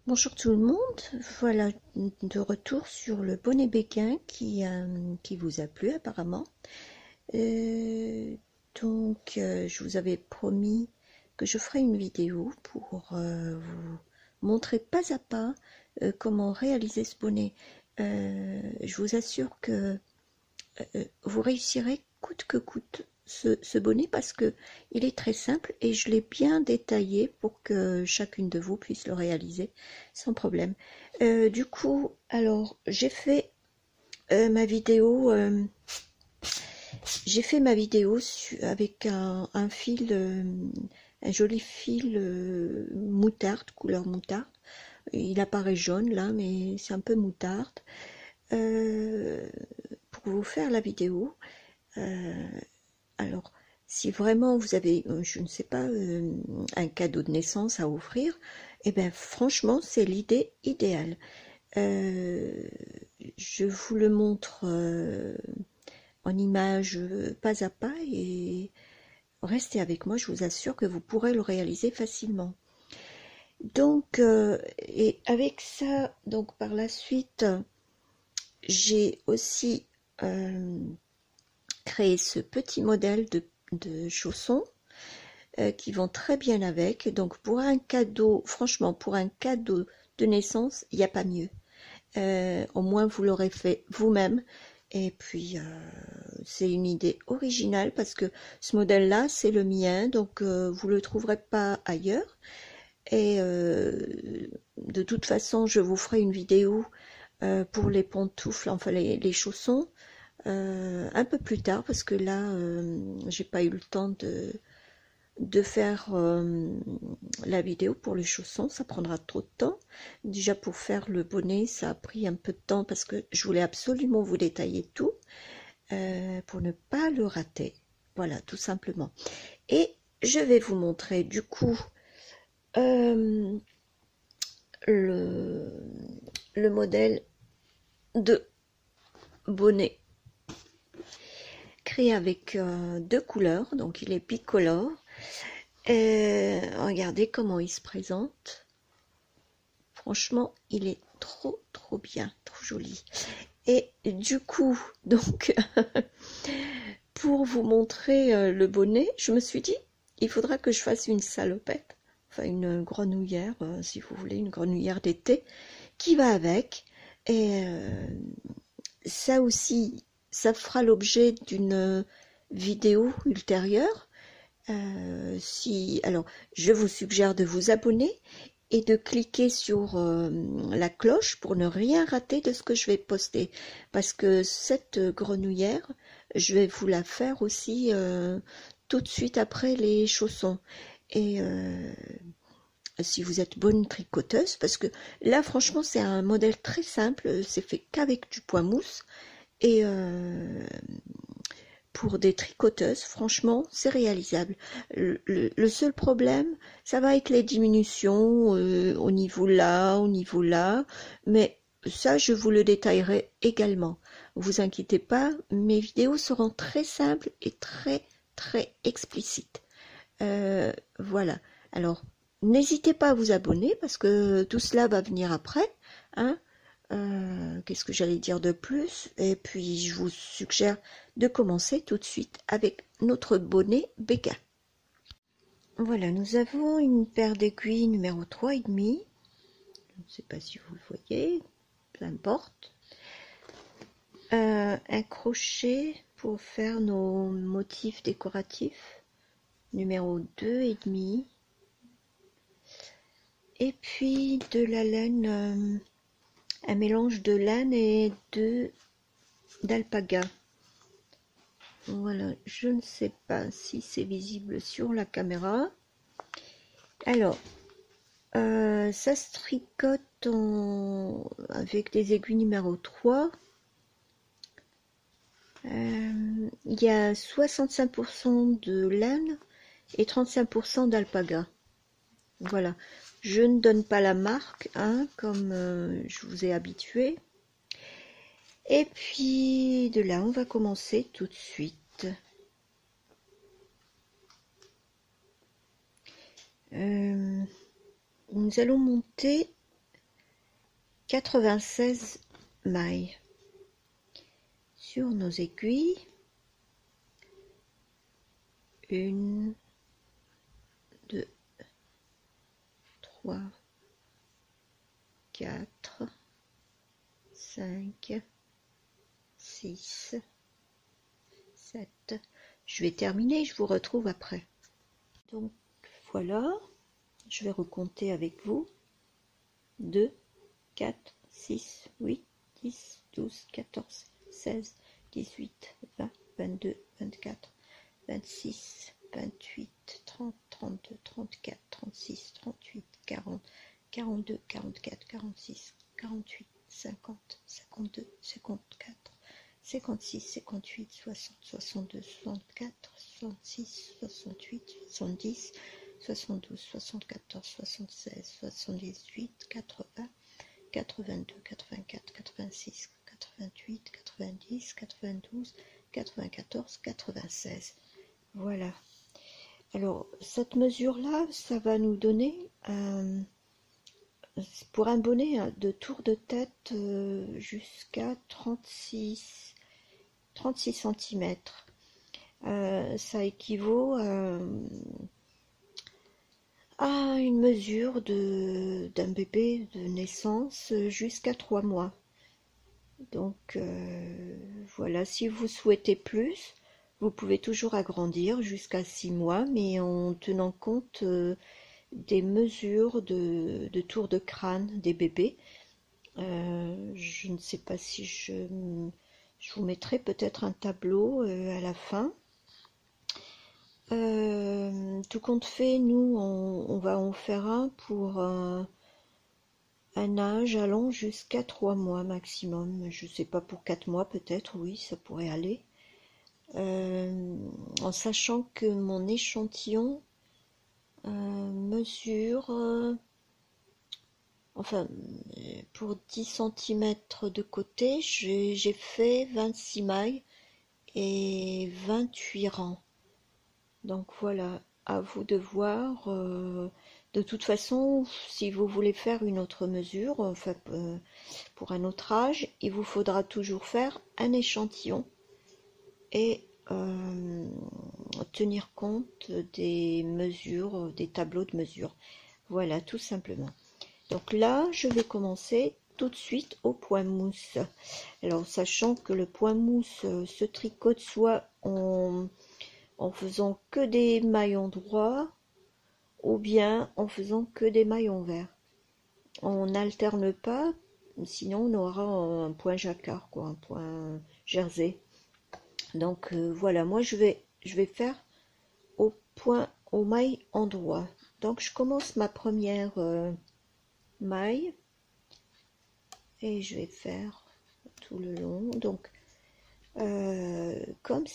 Bonjour tout le monde, voilà de retour sur le bonnet béguin qui vous a plu apparemment. Euh, je vous avais promis que je ferai une vidéo pour vous montrer pas à pas comment réaliser ce bonnet. Je vous assure que vous réussirez coûte que coûte ce bonnet parce que il est très simple et je l'ai bien détaillé pour que chacune de vous puisse le réaliser sans problème. Du coup, alors ma vidéo, j'ai fait ma vidéo avec un fil, un joli fil moutarde, couleur moutarde. Il apparaît jaune là, mais c'est un peu moutarde. Pour vous faire la vidéo, alors, si vraiment vous avez, je ne sais pas, un cadeau de naissance à offrir, eh bien franchement, c'est l'idée idéale. Euh, je vous le montre en image pas à pas et restez avec moi, je vous assure que vous pourrez le réaliser facilement. Et avec ça, donc par la suite, j'ai aussi créé ce petit modèle de chaussons qui vont très bien avec. Donc pour un cadeau, franchement, pour un cadeau de naissance, il n'y a pas mieux. Au moins vous l'aurez fait vous-même. Et puis c'est une idée originale parce que ce modèle-là, c'est le mien, donc vous ne le trouverez pas ailleurs. Et de toute façon, je vous ferai une vidéo pour les pantoufles, enfin les chaussons, un peu plus tard parce que là, j'ai pas eu le temps de faire la vidéo pour les chaussons, ça prendra trop de temps. Déjà pour faire le bonnet, ça a pris un peu de temps parce que je voulais absolument vous détailler tout pour ne pas le rater. Voilà, tout simplement. Et je vais vous montrer du coup euh, le, le modèle de bonnet créé avec deux couleurs, donc il est bicolore. Regardez comment il se présente. Franchement, il est trop bien, trop joli. Et du coup, donc, pour vous montrer le bonnet, je me suis dit, il faudra que je fasse une salopette, enfin une grenouillère, si vous voulez, une grenouillère d'été, qui va avec. Et ça aussi, ça fera l'objet d'une vidéo ultérieure. Alors, je vous suggère de vous abonner et de cliquer sur la cloche pour ne rien rater de ce que je vais poster. Parce que cette grenouillère, je vais vous la faire aussi tout de suite après les chaussons. Et si vous êtes bonne tricoteuse, parce que là, franchement, c'est un modèle très simple, c'est fait qu'avec du poids mousse. Et pour des tricoteuses, franchement, c'est réalisable. Le seul problème, ça va être les diminutions au niveau là, au niveau là, mais ça, je vous le détaillerai également. Vous inquiétez pas, mes vidéos seront très simples et très explicites. Voilà. Alors, n'hésitez pas à vous abonner parce que tout cela va venir après, hein. Qu'est-ce que j'allais dire de plus? Et puis, je vous suggère de commencer tout de suite avec notre bonnet béguin. Voilà, nous avons une paire d'aiguilles numéro 3,5. Je ne sais pas si vous le voyez, peu importe. Un crochet pour faire nos motifs décoratifs, numéro 2,5. Et puis de la laine, un mélange de laine et d'alpaga. Voilà, je ne sais pas si c'est visible sur la caméra. Alors, ça se tricote avec des aiguilles numéro 3. Il y a 65% de laine et 35% d'alpaga. Voilà, je ne donne pas la marque, hein, comme je vous ai habitué. Et puis de là, on va commencer tout de suite. Nous allons monter 96 mailles sur nos aiguilles. 1, 2, 3, 4, 5, 6, 7. Je vais terminer, je vous retrouve après. Donc voilà, je vais recompter avec vous. 2, 4, 6, 8, 10, 12, 14, 16, 18, 20, 22, 24, 26, 28, 30, 32, 34, 36, 38, 40, 42, 44, 46, 48, 50, 52, 54, 56, 58, 60, 62, 64, 66, 68, 70, 72, 74, 76, 78, 80, 82, 84, 86, 88, 90, 92, 94, 96. Voilà. Alors, cette mesure-là, ça va nous donner, pour un bonnet de tour de tête jusqu'à 36 cm. Ça équivaut à une mesure d'un bébé de naissance jusqu'à 3 mois. Donc voilà, si vous souhaitez plus, vous pouvez toujours agrandir jusqu'à 6 mois, mais en tenant compte des mesures de tour de crâne des bébés. Je ne sais pas si je vous mettrai peut-être un tableau à la fin. Tout compte fait, nous, on va en faire un pour un âge allant jusqu'à 3 mois maximum. Je ne sais pas, pour 4 mois peut-être, oui, ça pourrait aller. En sachant que mon échantillon mesure, enfin, pour 10 cm de côté, j'ai fait 26 mailles et 28 rangs. Donc voilà, à vous de voir. De toute façon, si vous voulez faire une autre mesure, enfin pour un autre âge, il vous faudra toujours faire un échantillon et tenir compte des mesures, des tableaux de mesure. Voilà, tout simplement. Donc là, je vais commencer tout de suite au point mousse. Alors, sachant que le point mousse se tricote soit en faisant que des maillons droits ou bien en faisant que des maillons verts. On n'alterne pas, sinon on aura un point jacquard, quoi, un point jersey. Donc voilà, moi je vais faire aux mailles en droit. Donc je commence ma première maille et je vais faire tout le long. Donc comme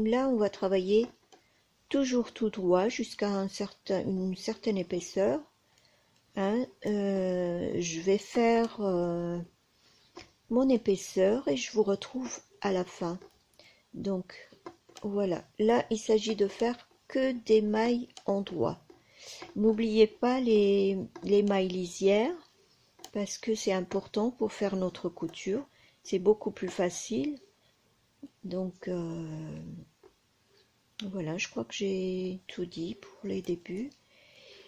là on va travailler toujours tout droit jusqu'à une certaine épaisseur, hein, je vais faire mon épaisseur et je vous retrouve à la fin. Donc voilà, là il s'agit de faire que des mailles en droit. N'oubliez pas les mailles lisières parce que c'est important pour faire notre couture. C'est beaucoup plus facile. Donc voilà, je crois que j'ai tout dit pour les débuts.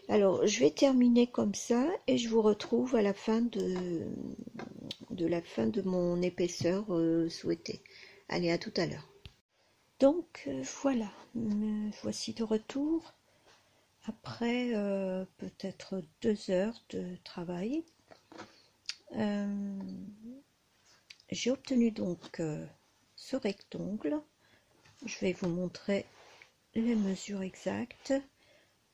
Alors je vais terminer comme ça et je vous retrouve à la fin de mon épaisseur souhaitée. Allez, à tout à l'heure. Donc voilà, me voici de retour après peut-être 2 heures de travail. J'ai obtenu donc ce rectangle. Je vais vous montrer les mesures exactes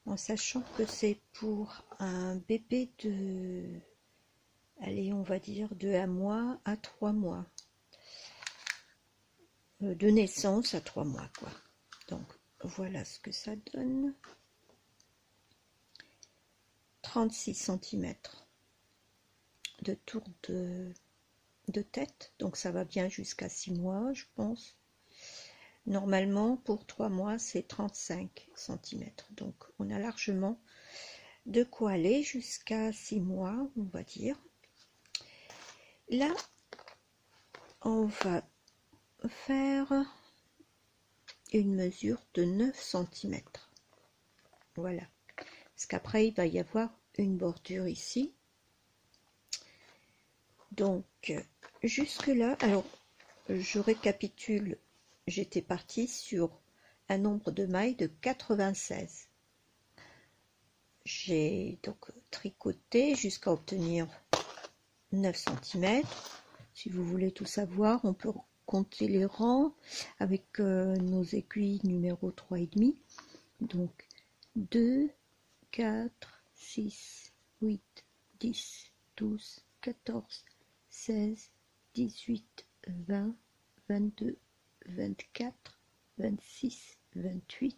en sachant que c'est pour un bébé de, allez, on va dire de 1 mois à 3 mois. De naissance à 3 mois, quoi. Donc voilà ce que ça donne. 36 cm de tour de tête, donc ça va bien jusqu'à 6 mois, je pense. Normalement, pour 3 mois, c'est 35 cm. Donc on a largement de quoi aller jusqu'à 6 mois, on va dire. Là, on va faire une mesure de 9 cm. Voilà. Parce qu'après, il va y avoir une bordure ici. Donc, jusque là, alors, je récapitule, j'étais partie sur un nombre de mailles de 96. J'ai donc tricoté jusqu'à obtenir 9 cm. Si vous voulez tout savoir, on peut compter les rangs avec nos aiguilles numéro 3,5. Donc 2, 4, 6, 8, 10, 12, 14, 16, 18, 20, 22, 24, 26, 28,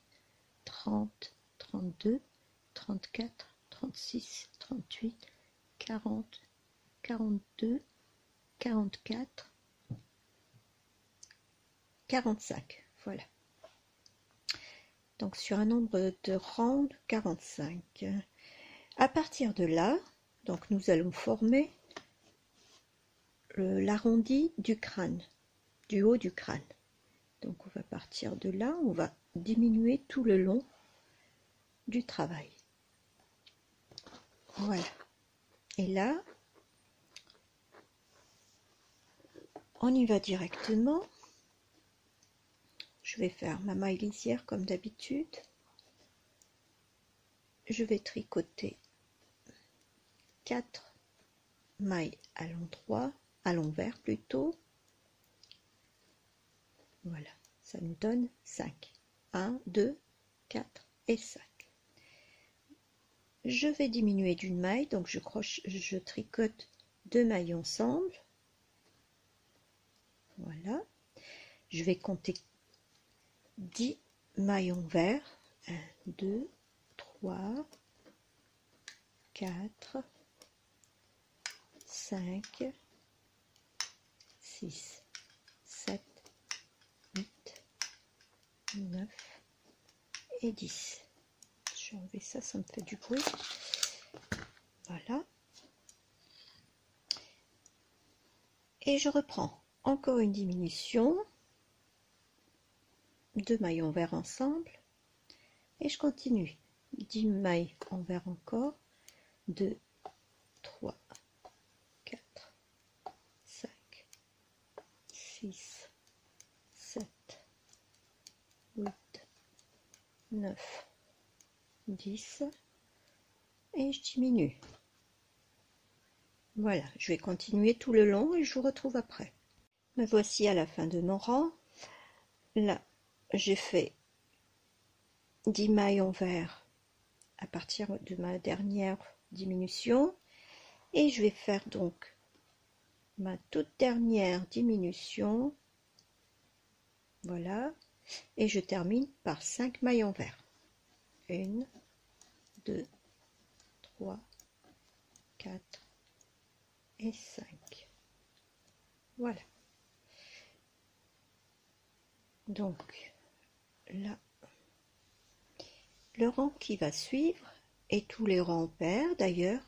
30, 32, 34, 36, 38, 40, 42, 44, 45. Voilà. Donc sur un nombre de rangs de 45. À partir de là, donc nous allons former l'arrondi du crâne, du haut du crâne. Donc on va partir de là, on va diminuer tout le long du travail. Voilà. Et là, on y va directement. Je vais faire ma maille lisière comme d'habitude. Je vais tricoter 4 mailles à l'endroit, à l'envers plutôt. Voilà, ça nous donne 5. 1, 2, 4 et 5. Je vais diminuer d'une maille, donc je tricote 2 mailles ensemble. Voilà. Je vais compter 10 mailles envers. 1, 2, 3, 4, 5, 6, 7, 8, 9 et 10. Je vais enlever ça, ça me fait du bruit. Voilà. Et je reprends encore une diminution. 2 mailles envers ensemble. Et je continue. 10 mailles envers encore. 2, 3, 4, 5, 6, 7, 8, 9, 10 et je diminue. Voilà, je vais continuer tout le long et je vous retrouve après. Me voici à la fin de mon rang. Là, j'ai fait 10 mailles envers à partir de ma dernière diminution et je vais faire donc ma toute dernière diminution. Voilà, et je termine par 5 mailles envers. 1, 2, 3, 4 et 5. Voilà. Donc là, le rang qui va suivre, et tous les rangs pairs d'ailleurs,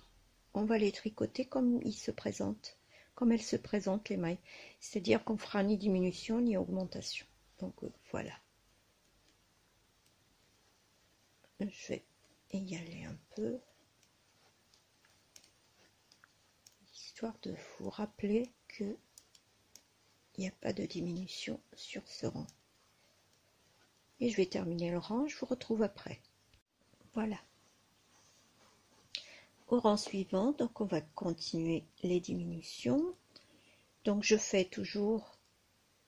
on va les tricoter comme ils se présentent, comme elles se présentent les mailles. C'est-à-dire qu'on fera ni diminution ni augmentation. Donc voilà. Je vais y aller un peu, histoire de vous rappeler que il n'y a pas de diminution sur ce rang. Et je vais terminer le rang, je vous retrouve après. Voilà. Au rang suivant, donc on va continuer les diminutions. Donc je fais toujours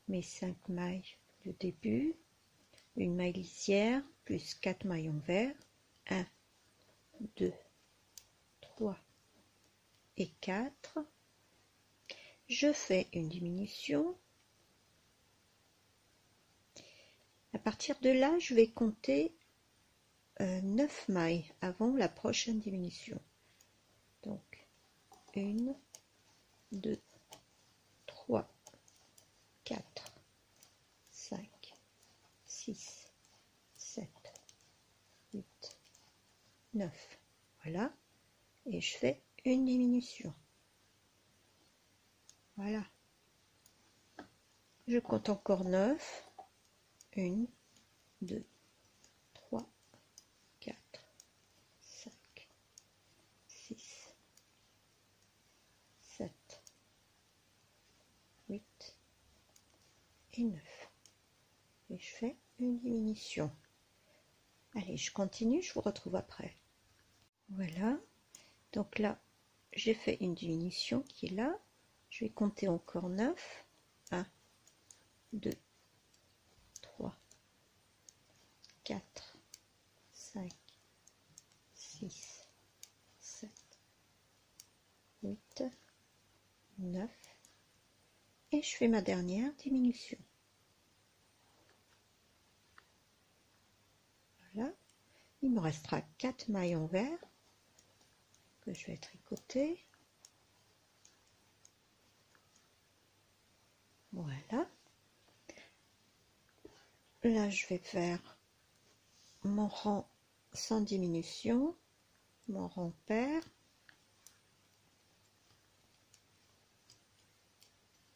mes 5 mailles de début, une maille lisière plus 4 mailles envers, 1, 2, 3 et 4. Je fais une diminution. À partir de là, je vais compter 9 mailles avant la prochaine diminution. Donc 1, 2, 3, 4, 5, 6, 7, 8, 9. Voilà, et je fais une diminution. Voilà. Je compte encore 9. 1, 2, 3, 4, 5, 6, 7, 8 et 9. Et je fais une diminution. Allez, je continue, je vous retrouve après. Voilà, donc là, j'ai fait une diminution qui est là. Je vais compter encore 9. 1, 2, 3, 4, 5, 6, 7, 8, 9. Et je fais ma dernière diminution. Voilà, il me restera 4 maillons verts que je vais tricoter. Voilà. Là, je vais faire mon rang sans diminution, mon rang pair.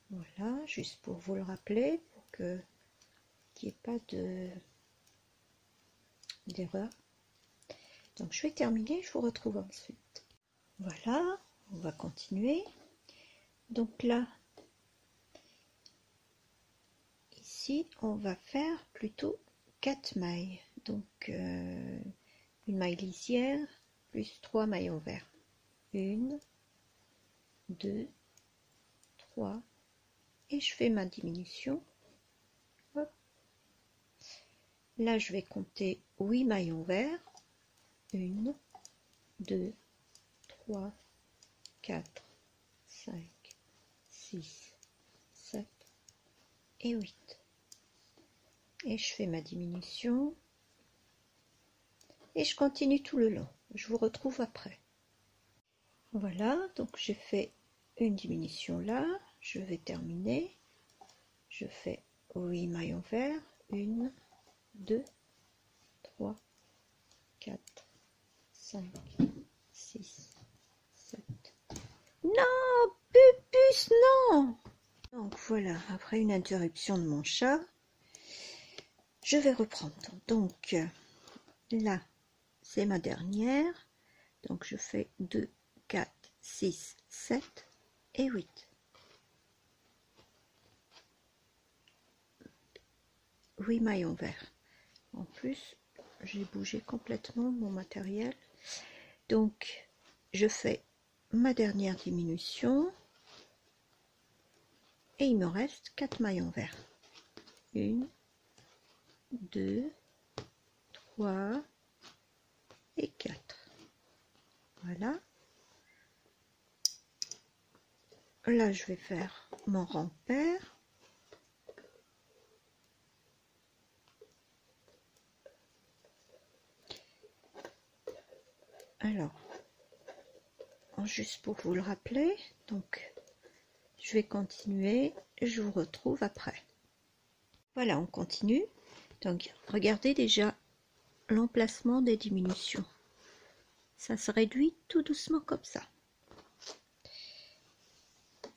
Voilà, juste pour vous le rappeler, pour que qu'il n'y ait pas d'erreur. Donc je vais terminer, je vous retrouve ensuite. Voilà, on va continuer. Donc là, ici, on va faire plutôt 4 mailles. Donc une maille lisière plus 3 maillons verts. 1, 2, 3, et je fais ma diminution. Hop. Là, je vais compter 8 maillons verts. 1, 2, 3, 4, 5, 6, 7 et 8. Et je fais ma diminution. Et je continue tout le long. Je vous retrouve après. Voilà, donc j'ai fait une diminution là. Je vais terminer. Je fais 8 maillons verts. 1, 2, 3, 4, 5, 6, 7. Non, Pupus, non! Donc voilà, après une interruption de mon chat, je vais reprendre. Donc là, c'est ma dernière. Donc je fais 2, 4, 6, 7 et 8. 8 maillons verts. En plus, j'ai bougé complètement mon matériel. Donc, je fais ma dernière diminution. Et il me reste 4 maillons verts. 1, 2, 3 et 4. Voilà. Là, je vais faire mon rang pair. Alors, juste pour vous le rappeler, donc je vais continuer, je vous retrouve après. Voilà, on continue. Donc, regardez déjà l'emplacement des diminutions. Ça se réduit tout doucement comme ça.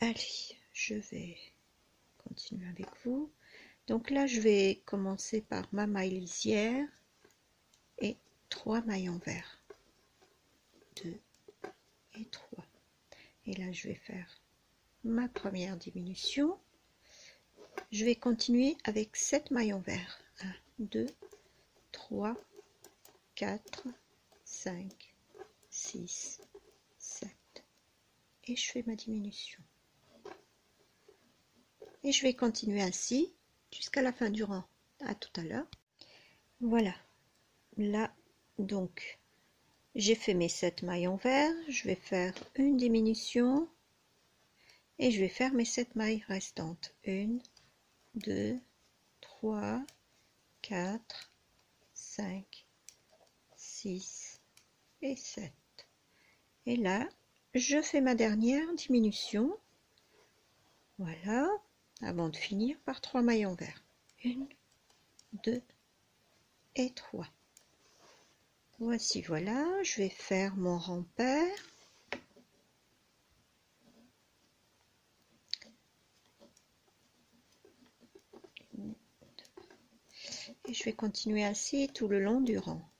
Allez, je vais continuer avec vous. Donc là, je vais commencer par ma maille lisière et 3 maillons verts. 2 et 3. Et là, je vais faire ma première diminution. Je vais continuer avec 7 maillons verts. 1, 2, 3, 4, 5, 6, 7. Et je fais ma diminution. Et je vais continuer ainsi jusqu'à la fin du rang. À tout à l'heure. Voilà. Là, donc, j'ai fait mes 7 maillons verts. Je vais faire une diminution. Et je vais faire mes 7 mailles restantes. 1, 2, 3, 4, 5, 6 et 7. Et là, je fais ma dernière diminution. Voilà, avant de finir par 3 maillons verts. 1, 2 et 3. Voici, voilà, je vais faire mon rempart. Et je vais continuer ainsi tout le long du rang.